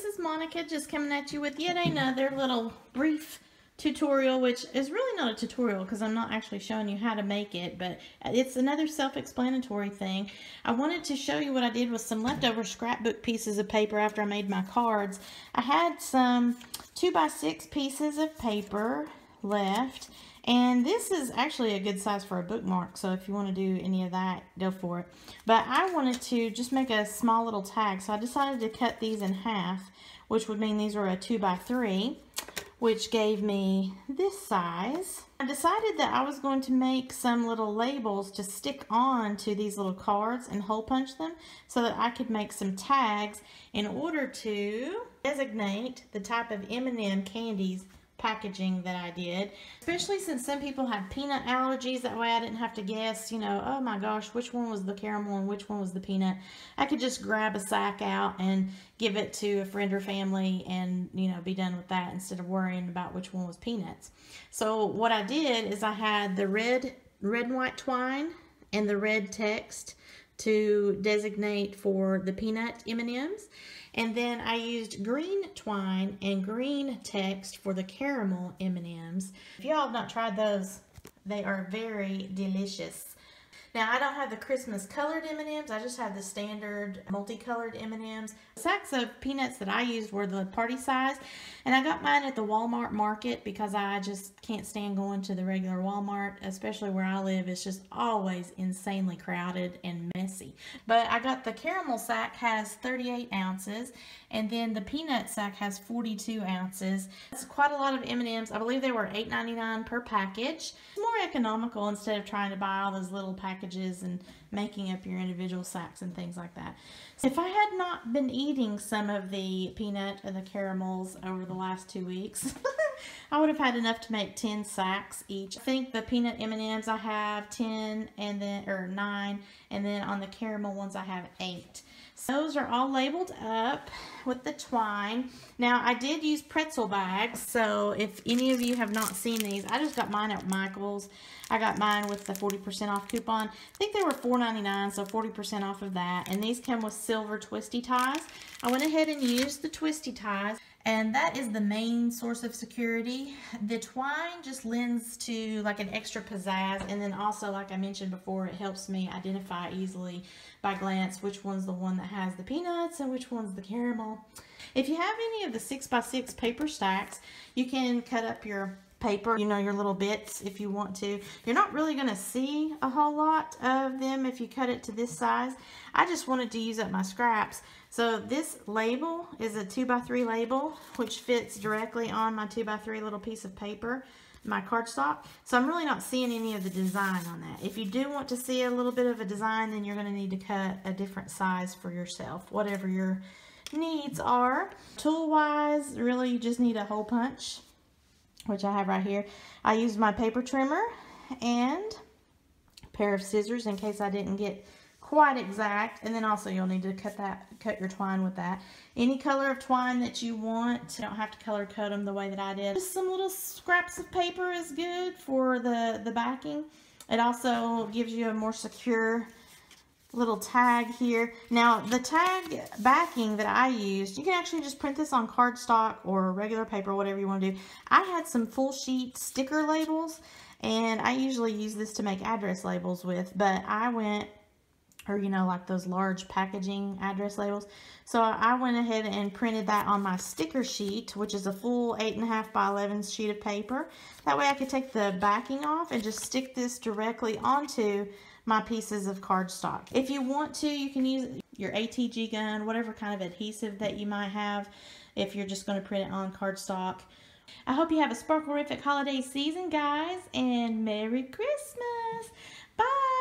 this is Monica just coming at you with yet another little brief tutorial, which is really not a tutorial because I'm not actually showing you how to make it, but it's another self-explanatory thing. I wanted to show you what I did with some leftover scrapbook pieces of paper after I made my cards. I had some 2x6 pieces of paper left, and this is actually a good size for a bookmark, so if you want to do any of that, go for it. But I wanted to just make a small little tag, so I decided to cut these in half, which would mean these were a 2x3, which gave me this size. I decided that I was going to make some little labels to stick on to these little cards and hole punch them so that I could make some tags in order to designate the type of M&M candies packaging that I did, especially since some people have peanut allergies. That way I didn't have to guess, you know, oh my gosh, which one was the caramel and which one was the peanut. I could just grab a sack out and give it to a friend or family and, you know, be done with that instead of worrying about which one was peanuts. So what I did is I had the red and white twine and the red text to designate for the peanut M&Ms. And then I used green twine and green text for the caramel M&Ms. If y'all have not tried those, they are very delicious. Now, I don't have the Christmas colored M&Ms. I just have the standard multicolored M&Ms. The sacks of peanuts that I used were the party size, and I got mine at the Walmart market because I just can't stand going to the regular Walmart, especially where I live. It's just always insanely crowded and messy. But I got the caramel sack has 38 ounces, and then the peanut sack has 42 ounces. That's quite a lot of M&Ms. I believe they were $8.99 per package. It's more economical instead of trying to buy all those little packages and making up your individual sacks and things like that. So if I had not been eating some of the peanut and the caramels over the last 2 weeks, I would have had enough to make 10 sacks each. I think the peanut M&Ms I have 10 and then, or 9, and then on the caramel ones I have 8. So those are all labeled up with the twine. Now I did use pretzel bags, so if any of you have not seen these, I just got mine at Michael's. I got mine with the 40% off coupon. I think they were $4.99, so 40% off of that. And these come with silver twisty ties. I went ahead and used the twisty ties, and that is the main source of security. The twine just lends to like an extra pizzazz, and then also, like I mentioned before, it helps me identify easily by glance which one's the one that has the peanuts and which one's the caramel. If you have any of the 6x6 paper stacks, you can cut up your paper, you know, your little bits if you want to. You're not really going to see a whole lot of them if you cut it to this size. I just wanted to use up my scraps. So this label is a 2x3 label, which fits directly on my 2x3 little piece of paper, my cardstock. So I'm really not seeing any of the design on that. If you do want to see a little bit of a design, then you're going to need to cut a different size for yourself, whatever your needs are. Tool wise, really you just need a hole punch, which I have right here. I used my paper trimmer and a pair of scissors in case I didn't get quite exact, and then also you'll need to cut your twine with that. Any color of twine that you want. You don't have to color code them the way that I did. Just some little scraps of paper is good for the backing. It also gives you a more secure little tag here. Now the tag backing that I used, you can actually just print this on cardstock or regular paper, whatever you want to do. I had some full sheet sticker labels, and I usually use this to make address labels with, but I went, or you know, like those large packaging address labels. So I went ahead and printed that on my sticker sheet, which is a full 8.5 by 11 sheet of paper. That way I could take the backing off and just stick this directly onto my pieces of cardstock. If you want to, you can use your ATG gun, whatever kind of adhesive that you might have if you're just going to print it on cardstock. I hope you have a sparkle-rific holiday season, guys, and Merry Christmas. Bye.